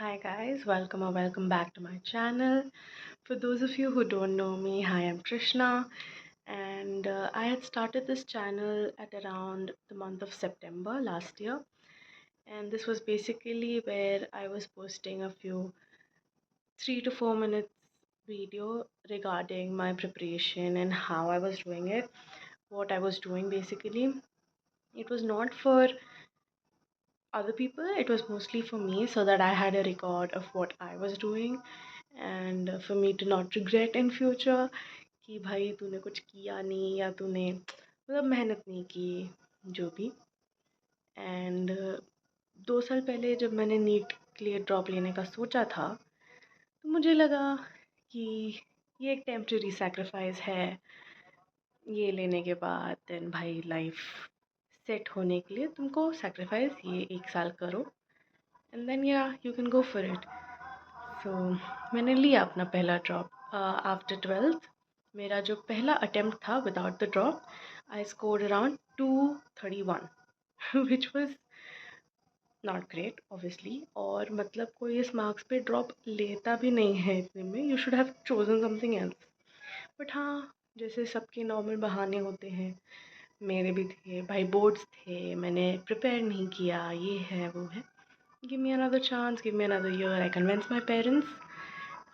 Hi guys, welcome or welcome back to my channel. For those of you who don't know me, hi, I'm Krishna, and I had started this channel at around the month of September last year, and this was basically where I was posting a few 3 to 4 minutes video regarding my preparation and how I was doing it, what I was doing basically. It was not for other people, it was mostly for me so that I had a record of what I was doing and for me to not regret in future कि भाई तूने कुछ किया नहीं या तूने मतलब मेहनत नहीं की जो भी एंड 2 साल पहले जब मैंने नीट के लिए ड्रॉप लेने का सोचा था तो मुझे लगा कि ये एक टेम्परेरी सैक्रिफाइस है ये लेने के बाद देन भाई लाइफ सेट होने के लिए तुमको सैक्रिफाइस ये 1 साल करो एंड देन या you can go for it so मैंने लिया अपना पहला ड्रॉप आफ्टर 12th मेरा जो पहला अटेम्प्ट था without the drop I scored around 231 which was not great obviously और मतलब कोई इस मार्क्स पे ड्रॉप लेता भी नहीं है इतने में you should have chosen something else but हाँ जैसे सबके नॉर्मल बहाने होते हैं मेरे भी थे भाई बोर्ड्स थे मैंने प्रिपेयर नहीं किया ये है वो है give me another chance, give me another year. I convinced my parents,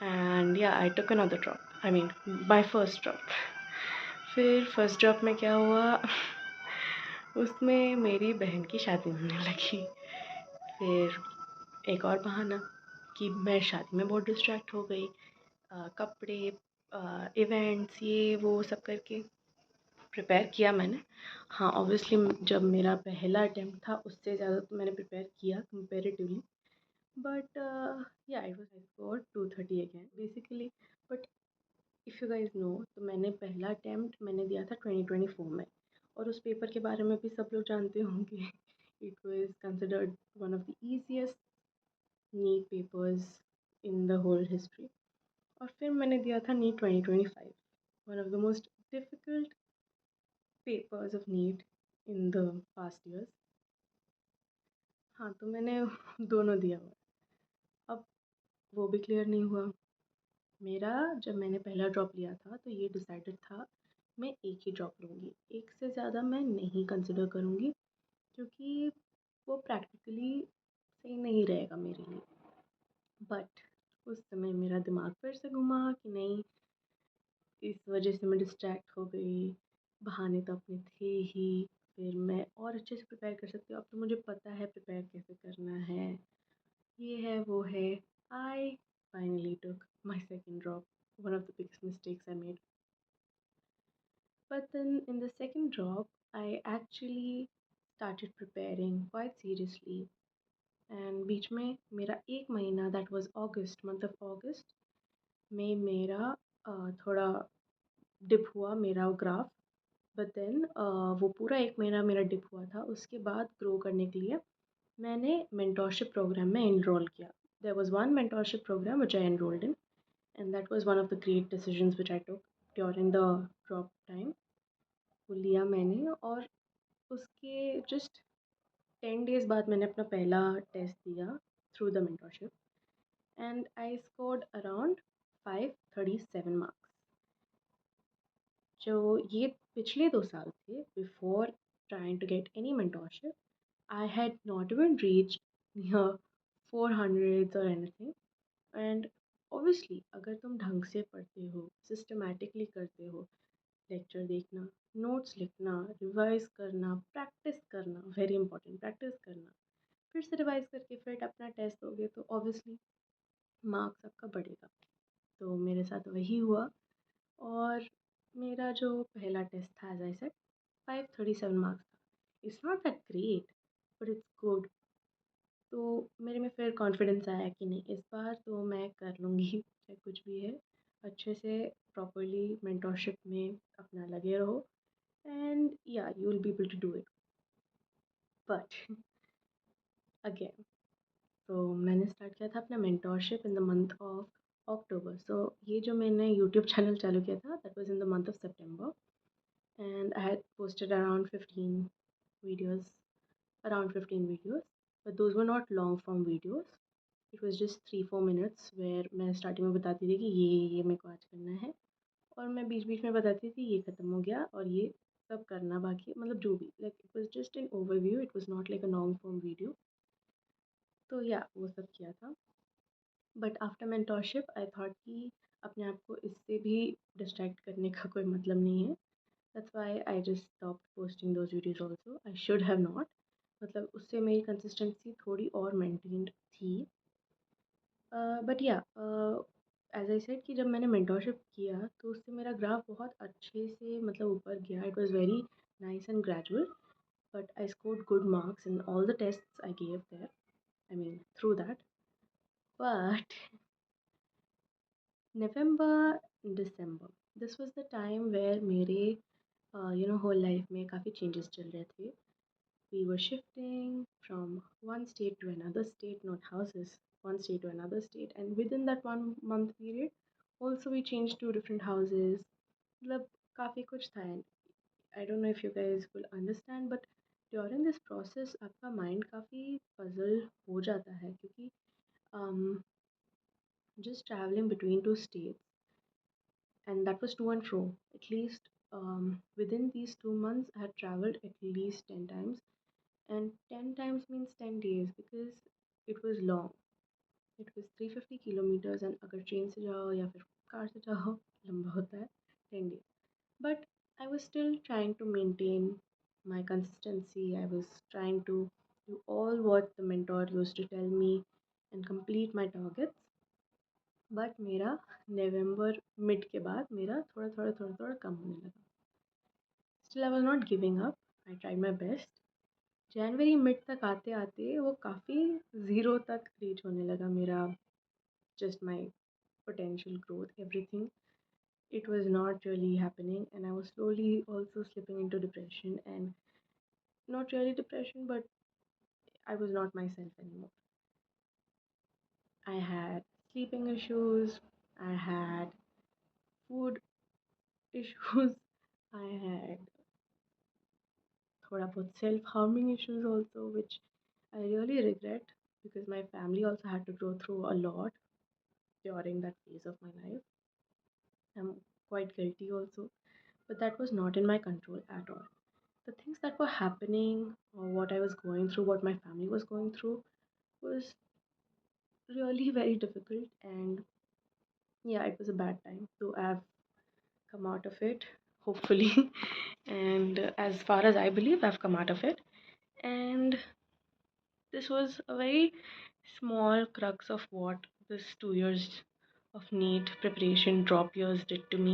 and yeah, I took another drop. I mean, my first drop. फिर फर्स्ट ड्रॉप में क्या हुआ उसमें मेरी बहन की शादी होने लगी फिर एक और बहाना कि मैं शादी में बहुत डिस्ट्रैक्ट हो गई कपड़े इवेंट्स ये वो सब करके प्रिपेयर किया मैंने हाँ ऑब्वियसली जब मेरा पहला अटैम्प्ट था उससे ज़्यादा तो मैंने प्रिपेयर किया comparatively but yeah it was I scored 230 again basically but if you guys know तो मैंने पहला अटैम्प्ट मैंने दिया था 2024 में और उस पेपर के बारे में भी सब लोग जानते होंगे it was considered one of the easiest NEET papers in the whole history और फिर मैंने दिया था NEET 2025 one of the most difficult papers of NEET in the past years हाँ तो मैंने दोनों दिया हुआ अब वो भी क्लियर नहीं हुआ मेरा जब मैंने पहला ड्रॉप लिया था तो ये डिसाइडेड था मैं एक ही ड्रॉप लूँगी एक से ज़्यादा मैं नहीं कंसिडर करूँगी क्योंकि वो प्रैक्टिकली सही नहीं रहेगा मेरे लिए बट उस समय मेरा दिमाग फिर से घुमा कि नहीं इस वजह से मैं डिस्ट्रैक्ट हो गई बहाने तो अपने थे ही फिर मैं और अच्छे से प्रिपेयर कर सकती हूँ अब तो मुझे पता है प्रिपेयर कैसे करना है ये है वो है I finally took my second drop one of the biggest mistakes I made. But then in the second drop, I actually started preparing quite seriously. And बीच में मेरा एक महीना that was August, month of August में मेरा थोड़ा dip हुआ मेरा graph but then वो पूरा एक महीना मेरा डिप हुआ था उसके बाद ग्रो करने के लिए मैंने मेंटोरशिप प्रोग्राम में एनरोल किया there was one mentorship programme which I enrolled in and that was one of the great decisions which I took during the drop time वो लिया मैंने और उसके जस्ट 10 डेज़ बाद मैंने अपना पहला टेस्ट दिया through the mentorship and I scored around 537 marks जो ये पिछले 2 साल थे before trying to get any mentorship I had not even reached near 400 और एनीथिंग एंड ऑब्वियसली अगर तुम ढंग से पढ़ते हो सिस्टमेटिकली करते हो लेक्चर देखना नोट्स लिखना रिवाइज करना प्रैक्टिस करना वेरी इंपॉर्टेंट प्रैक्टिस करना फिर से रिवाइज करके फिर अपना टेस्ट दोगे तो ऑब्वियसली मार्क्स आपका बढ़ेगा तो मेरे साथ वही हुआ और मेरा जो पहला टेस्ट था एज आई सेड 537 मार्क्स था it's not that great but it's good तो मेरे में फिर कॉन्फिडेंस आया कि नहीं इस बार तो मैं कर लूँगी चाहे कुछ भी है अच्छे से प्रॉपरली मेंटोरशिप में अपना लगे रहो and yeah you will be able to do it but again तो मैंने स्टार्ट किया था अपना mentorship in the month of October so ये जो मैंने यूट्यूब चैनल चालू किया था that was in the month of September and I had posted around 15 videos around 15 videos but those were not long form videos it was just 3-4 minutes where मैं starting में बताती थी कि ये मेरे को आज करना है, और मैं बीच बीच में बताती थी ये ख़त्म हो गया और ये सब करना बाकी है, मतलब जो भी, like it was just an overview, it was not like a long form video. तो या वो सब किया था। But after mentorship I thought कि अपने आप को इससे भी डिस्ट्रैक्ट करने का कोई मतलब नहीं है। That's why I just stopped posting those videos also, I should have not. मतलब उससे मेरी कंसिस्टेंसी थोड़ी और मेंटेन्ड थी। बट या एज़ आई सेड कि जब मैंने मेंटोरशिप किया तो उससे मेरा ग्राफ बहुत अच्छे से मतलब ऊपर गया। It was very nice and gradual, but I scored good marks in all the tests I gave there, I mean through that. But November, December, this was the time where मेरे whole life में काफ़ी changes चल रहे थे. We were shifting from one state to another state, not houses, one state to another state, and within that 1 month period, also we changed to different houses. मतलब काफ़ी कुछ था. And I don't know if you guys will understand, but during this process आपका mind काफ़ी puzzle हो जाता है, क्योंकि um, just traveling between two states, and that was to and fro. At least within these 2 months, I had traveled at least 10 times, and 10 times means 10 days because it was long. It was 350 kilometers, and अगर train से जाओ या फिर car से जाओ लंबा होता है 10 days. But I was still trying to maintain my consistency. I was trying to do all what the mentor used to tell me and complete my targets. But मेरा नवंबर मिड के बाद मेरा थोड़ा कम होने लगा. Still I was not giving up, I tried my best. January mid तक आते आते वो काफ़ी ज़ीरो तक रीच होने लगा मेरा, just my potential growth, everything. It was not really happening, and I was slowly also slipping into depression, and not really depression, but I was not myself anymore. I had sleeping issues, I had food issues, I had थोड़ा बहुत self harming issues also, which I really regret because my family also had to go through a lot during that phase of my life. I'm quite guilty also, but that was not in my control at all. The things that were happening, or what I was going through, what my family was going through, was really very difficult. And yeah, it was a bad time. So I've come out of it, hopefully. And as far as I believe, I've come out of it. And this was a very small crux of what this 2 years of NEET preparation drop years did to me.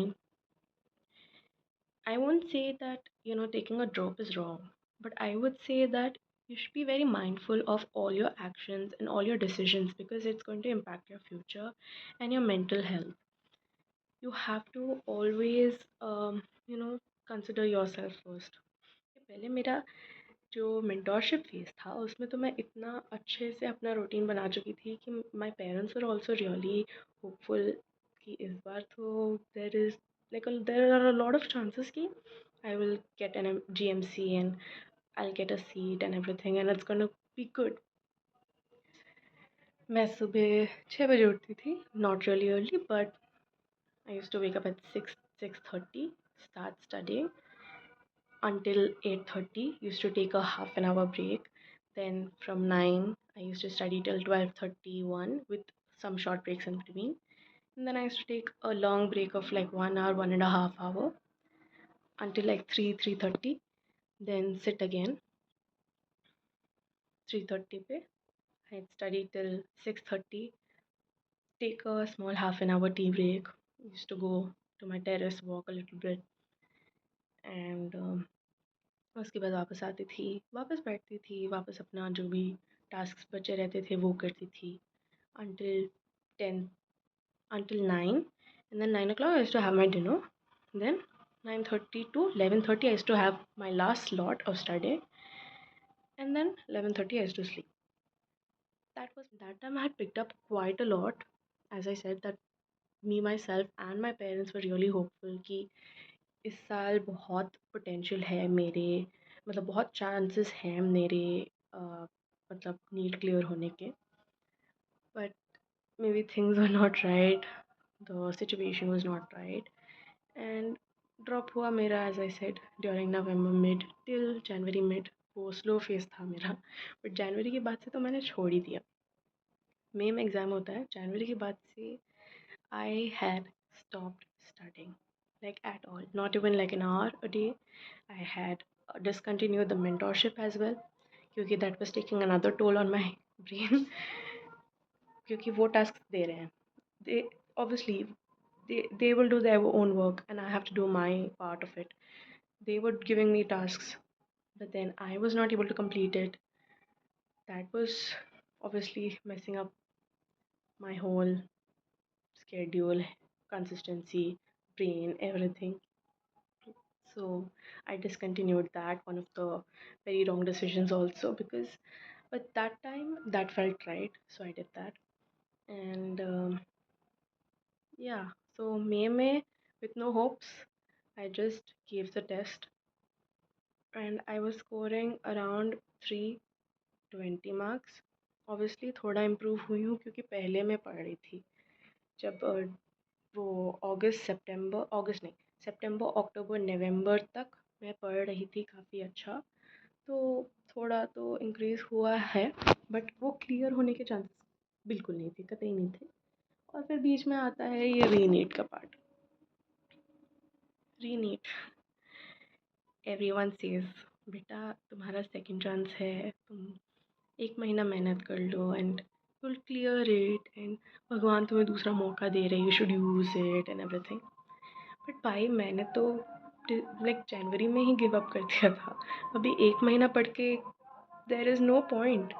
I won't say that, taking a drop is wrong, but I would say that you should be very mindful of all your actions and all your decisions because it's going to impact your future and your mental health. You have to always, consider yourself first. पहले मेरा जो mentorship phase था उसमें तो मैं इतना अच्छे से अपना रूटीन बना चुकी थी कि my parents were also really hopeful कि इस बार तो there are a lot of chances कि I will get an GMC and I will get a seat and everything and it's gonna be good. मैं सुबह 6 बजे उठती थी, not really early, but I used to wake up at 6:30, start studying until 8:30, used to take a half an hour break. Then from 9 I used to study till 12:31 with some short breaks in between. And then I used to take a long break of like 1 hour, 1.5 hour until like 3:30. Then sit again 3:30 pe. I'd study till 6:30, take a small half an hour tea break. Used to go to my terrace, walk a little bit, and उसके बाद वापस आती थी, वापस बैठती थी, वापस अपना जो भी टास्क बचे रहते थे वो करती थी until 10 until 9, and then 9 o'clock I used to have my dinner. Then 9:30 to 11:30 I used to have my last slot of study, and then 11:30 I used to sleep. That time I had picked up quite a lot. As I said that me myself and my parents were really hopeful कि इस साल बहुत potential है मेरे, मतलब बहुत chances हैं मेरे मतलब नीट क्लियर होने के. But maybe things were not right, the situation was not right, and drop हुआ मेरा as I said during November mid till January mid. वो स्लो फेज था मेरा, बट जनवरी के बाद से तो मैंने छोड़ ही दिया। मई में एग्ज़ाम होता है, जनवरी के बाद से I had stopped studying like at all, not even like an hour a day. I had discontinued the mentorship as well क्योंकि that was taking another toll on my brain क्योंकि वो टास्क दे रहे हैं, they obviously they will do their own work and I have to do my part of it. They were giving me tasks, but then I was not able to complete it. That was obviously messing up my whole schedule, consistency, brain, everything. So I discontinued that, one of the very wrong decisions also, because but that time that felt right, so I did that. And yeah, so May with no hopes, I just gave the test and I was scoring around 320 marks. Obviously थोड़ा improve हुई हूँ क्योंकि पहले मैं पढ़ रही थी जब वो अगस्त नहीं, सितंबर अक्टूबर नवंबर तक मैं पढ़ रही थी काफ़ी अच्छा। तो थोड़ा तो इंक्रीज़ हुआ है, बट वो क्लियर होने के चांसेस बिल्कुल नहीं थे, कतई नहीं थे। और फिर बीच में आता है ये रीनीट का पार्ट। रीनीट, एवरीवन सेज बेटा तुम्हारा सेकंड चांस है, तुम एक महीना मेहनत कर लो and will clear it, and भगवान तुम्हें दूसरा मौका दे रहे, you should use it and everything. But भाई मैंने तो लाइक जनवरी में ही गिव अप कर दिया था। अभी एक महीना पढ़ के देयर इज़ नो पॉइंट।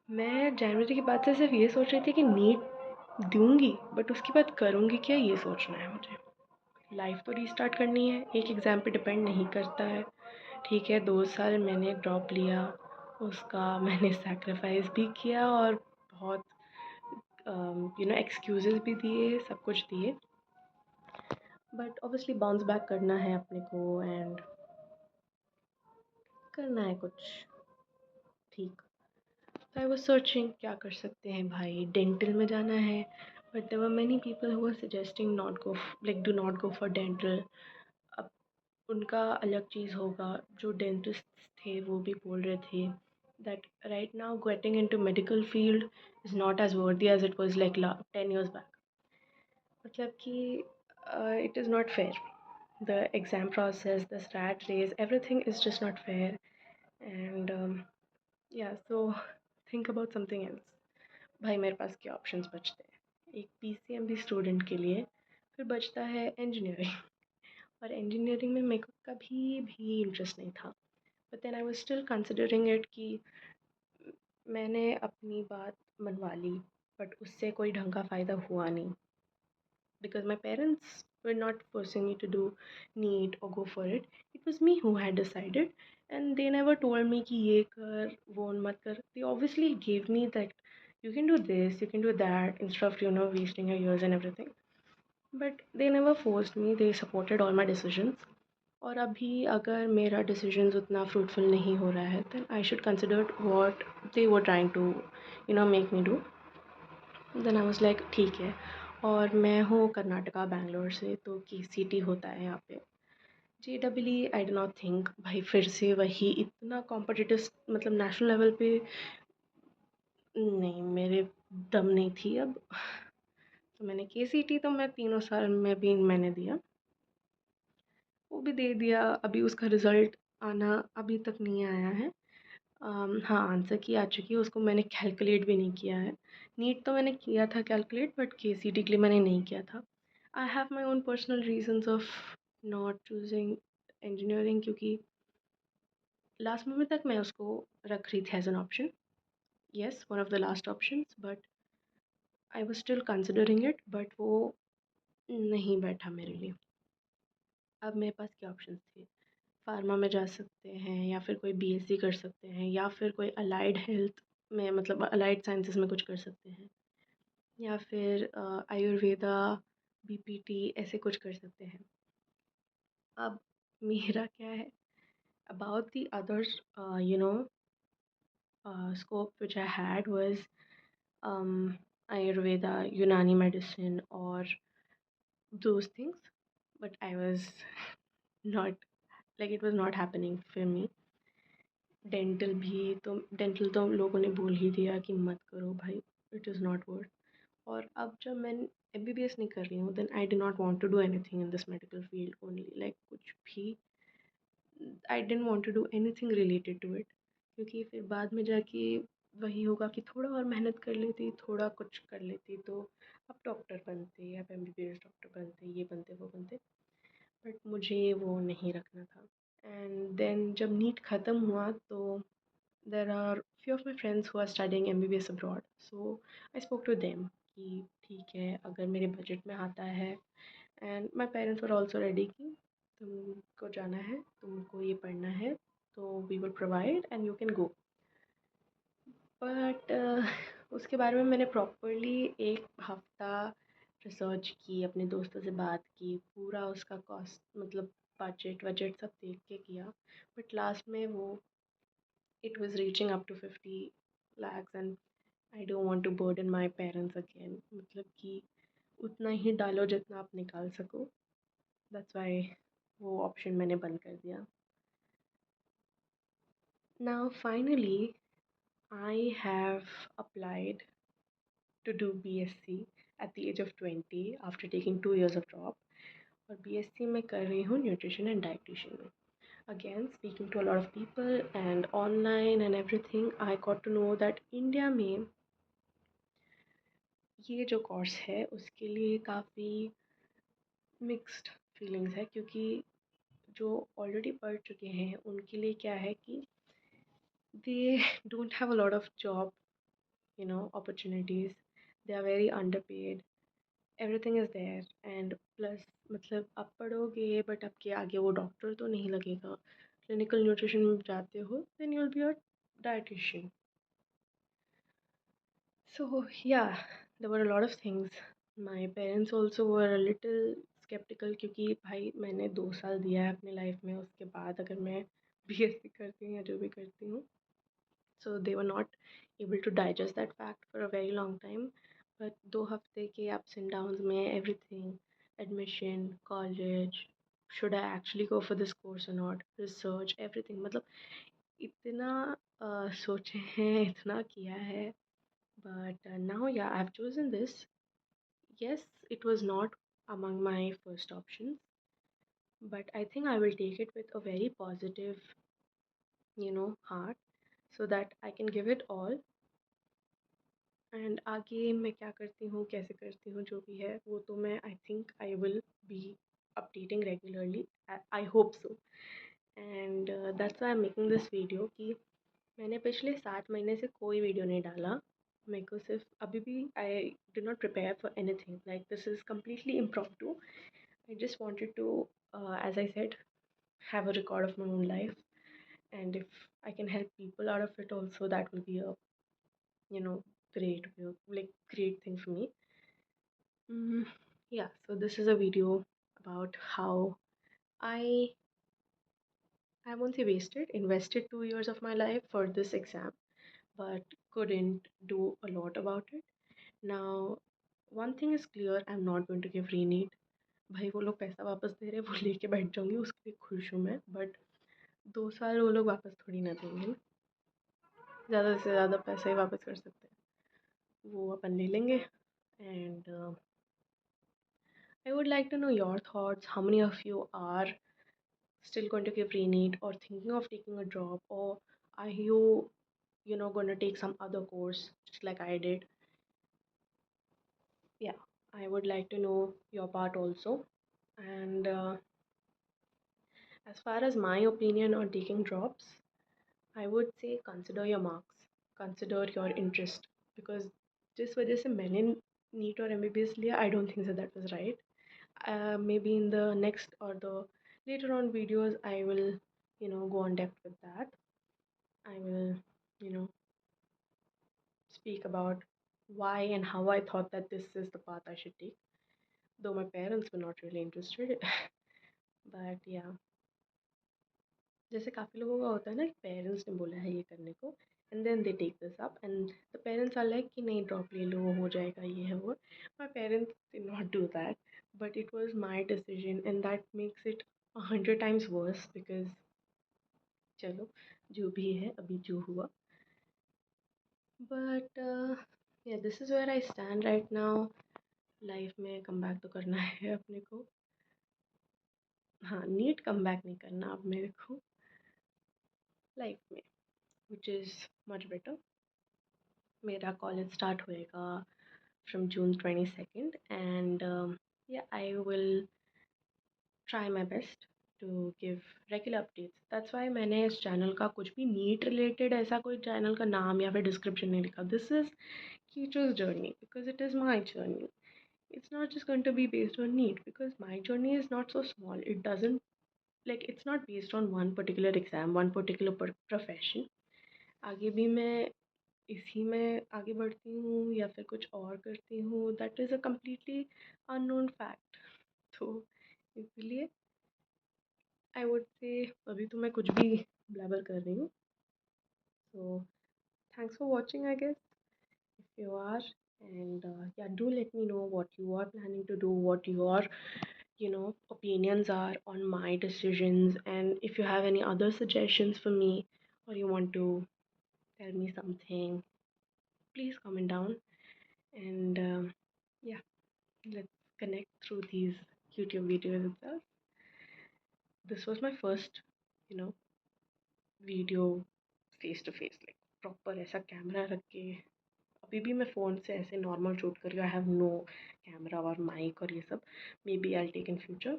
मैं जनवरी के बाद से सिर्फ ये सोच रही थी कि नीट दूंगी, बट उसके बाद करूँगी क्या, ये सोचना है मुझे। लाइफ तो रीस्टार्ट करनी है, एक एग्ज़ाम पे डिपेंड नहीं करता है। ठीक है, 2 साल मैंने ड्रॉप लिया, उसका मैंने सैक्रिफाइस भी किया और बहुत एक्सक्यूज़ेस भी दिए, सब कुछ दिए, बट ऑब्वियसली बाउंस बैक करना है अपने को एंड करना है कुछ ठीक। तो आई वाज सर्चिंग क्या कर सकते हैं भाई, डेंटल में जाना है, but there were many people who were suggesting not go, like do not go for dental. अब उनका अलग चीज़ होगा, जो डेंटिस्ट थे वो भी बोल रहे थे that right now getting into medical field is not as worthy as it was like 10 years back. मतलब कि it is not fair, the exam process, the stat race, everything is just not fair. And yeah, so think about something else. भाई मेरे पास क्या options बचते हैं एक PCMB student के लिए, फिर बचता है इंजीनियरिंग। और इंजीनियरिंग में मेरे को कभी भी इंटरेस्ट नहीं था, but then I was still considering it कि मैंने अपनी बात मनवा ली, बट उससे कोई ढंग का फ़ायदा हुआ नहीं, because my parents were not forcing me to do NEET or go for it. It was me who had decided, and they never told me कि ये कर वो मत कर। They obviously gave me that you can do this, you can do that, instead of wasting your years and everything. But they never forced me. They supported all my decisions. और अभी अगर मेरा डिसीजंस उतना fruitful नहीं हो रहा है, then I should consider what they were trying to make me do. Then I was like ठीक है। और मैं हूँ कर्नाटका बैंगलोर से, तो केसीटी होता है यहाँ पे। JEE I do not think भाई फिर से वही इतना कॉम्पिटिटिव, मतलब नेशनल लेवल पे नहीं, मेरे दम नहीं थी अब। तो मैंने केसीटी तो मैं 3 साल में भी मैंने दिया, वो भी दे दिया। अभी उसका रिज़ल्ट आना अभी तक नहीं आया है। हाँ, आंसर की आ चुकी है, उसको मैंने कैलकुलेट भी नहीं किया है। नीट तो मैंने किया था कैलकुलेट, बट केसीटी के लिए मैंने नहीं किया था। I have my own personal reasons of not choosing engineering, क्योंकि लास्ट मोमेंट तक मैं उसको रख रही थी as an option, yes one of the last options, but I was still considering it, but वो नहीं बैठा मेरे लिए। अब मेरे पास क्या ऑप्शंस थे, फार्मा में जा सकते हैं, या फिर कोई बीएससी कर सकते हैं, या फिर कोई अलाइड हेल्थ में, मतलब अलाइड साइंसेस में कुछ कर सकते हैं, या फिर आयुर्वेदा, बीपीटी ऐसे कुछ कर सकते हैं। अब मेरा क्या है, about the others scope which I had was Ayurveda, Unani medicine, or those things. But I was not, like, it was not happening for me. Dental तो लोगों ने बोल ही दिया कि मत करो भाई, इट इज़ नॉट वर्थ। और अब जब मैं एमबीबीएस नहीं कर रही हूँ, then I do not want to do anything in this medical field only, like कुछ भी I don't want to do anything related to it. क्योंकि फिर बाद में जाके वही होगा कि थोड़ा और मेहनत कर लेती, थोड़ा कुछ कर लेती, तो अब डॉक्टर बनते, अब एमबीबीएस डॉक्टर बनते, ये बनते वो बनते। बट मुझे वो नहीं रखना था। एंड देन जब नीट ख़त्म हुआ तो there are few of my friends who are studying MBBS abroad. So I spoke to them कि ठीक है अगर मेरे बजट में आता है, and my parents were also ready कि तुमको जाना है, तुमको ये पढ़ना है, तो we will provide and you can go. But उसके बारे में मैंने प्रॉपरली एक हफ्ता रिसर्च की, अपने दोस्तों से बात की, पूरा उसका कॉस्ट मतलब बजट वजट सब देख के किया। बट लास्ट में वो it was reaching up to 50 lakhs and I don't want to burden my parents again, मतलब कि उतना ही डालो जितना आप निकाल सको। That's why वो ऑप्शन मैंने बंद कर दिया। Now finally I have applied to do BSc at the age of 20 after taking 2 years of drop, और BSc मैं कर रही हूँ न्यूट्रिशन एंड डाइटिशियन में। Again, speaking to a lot of people and online and everything, I got to know that India में ये जो course है उसके लिए काफ़ी मिक्स्ड फीलिंग्स है, क्योंकि जो ऑलरेडी पढ़ चुके हैं उनके लिए क्या है कि they don't have a lot of job opportunities, they are very underpaid, everything is there. And plus मतलब आप पढ़ोगे बट आपके आगे वो डॉक्टर तो नहीं लगेगा। क्लिनिकल न्यूट्रिशन में जाते हो then you will be a dietitian. So yeah, there were a lot of things. My parents also were a little skeptical क्योंकि भाई मैंने 2 साल दिया है अपने लाइफ में, उसके बाद अगर मैं बीएससी करती हूँ या जो भी करती हूँ, so they were not able to digest that fact for a very long time. But 2 हफ्ते के ups and downs में everything, admission, college, should I actually go for this course or not, research, everything, मतलब इतना सोचे हैं, इतना किया है। But now, yeah, I've chosen this. Yes, it was not among my first options, but I think I will take it with a very positive, heart, so that I can give it all. And आगे मैं क्या करती हूँ, कैसे करती हूँ, जो भी है वो तो मैं I think I will be updating regularly. I hope so. And that's why I'm making this video कि मैंने पिछले 7 महीने से कोई वीडियो नहीं डाला। मेरे को सिर्फ अभी भी I did not prepare for anything, like this is completely impromptu. I just wanted to, as I said, have a record of my own life, and if I can help people out of it also, that will be a you know great thing for me. mm, yeah, so this is a video about how I I won't say wasted, invested 2 years of my life for this exam, but couldn't do a lot about it. Now, one thing is clear, I'm not going to give re-NEET. भाई वो लोग पैसा वापस दे रहे हैं, वो लेके बैठ जाऊंगी, उसके लिए खुश हूँ मैं। बट 2 साल वो लोग वापस थोड़ी ना देंगे, ज़्यादा से ज़्यादा पैसा ही वापस कर सकते हैं, वो अपन ले लेंगे। And I would like to know your thoughts, how many of you are still going to give re-NEET or thinking of taking a job, or are you going to take some other course just like I did? Yeah, I would like to know your part also. And as far as my opinion on taking drops, I would say consider your marks, consider your interest, because जिस वजह से मैंने NEET और MBBS लिया, I don't think that was right. Maybe in the next or the later on videos, I will go on depth with that. I will you know speak about why and how I thought that this is the path I should take, though my parents were not really interested. But yeah, जैसे काफ़ी लोगों का होता है ना कि parents ने बोला है ये करने को, and then they take this up, and the parents are like कि नहीं drop ले लो हो जाएगा ये है वो. My parents did not do that, but it was my decision, and that makes it 100 times worse because चलो जो भी है अभी जो हुआ. But yeah, this is where I stand right now. Life में कम बैक तो करना है अपने को. हाँ, नीट कम बैक नहीं करना अब मेरे को लाइफ में, विच इज़ मच बेटर. मेरा कॉलेज स्टार्ट होएगा फ्रॉम जून 22nd, एंड या I will try my best to give regular updates. That's why मैंने इस चैनल का कुछ भी नीट रिलेटेड ऐसा कोई चैनल का नाम या फिर डिस्क्रिप्शन नहीं लिखा. दिस इज़ कीचो's journey because it is my journey. It's not just going to be based on NEET because my journey is not so small. It doesn't, like, it's not based on one particular exam, one particular profession. आगे भी मैं इसी में आगे बढ़ती हूँ या फिर कुछ और करती हूँ, that is a completely unknown fact. तो इसलिए आई वुड से अभी तो मैं कुछ भी ब्लैबर कर रही हूँ. So thanks for watching I guess if you are, and yeah, do let me know what you are planning to do, what your opinions are on my decisions, and if you have any other suggestions for me, or you want to tell me something, please comment down. And yeah, let's connect through these YouTube videos itself. This was my first you know video face to face, like proper ऐसा camera रख के. अभी भी मैं phone से ऐसे normal shoot कर रही हूँ. आई हैव नो कैमरा और माइक और ये सब. Maybe I take in future,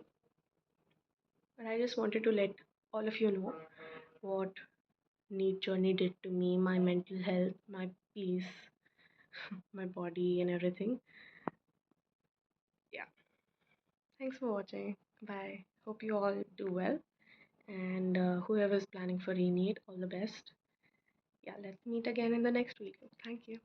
but I just wanted to let all of you know what NEET journey did to me, my mental health, my peace, my body, and everything. Yeah, thanks for watching. Bye. Hope you all do well, and whoever is planning for re-NEET, all the best. Yeah, let's meet again in the next video. Thank you.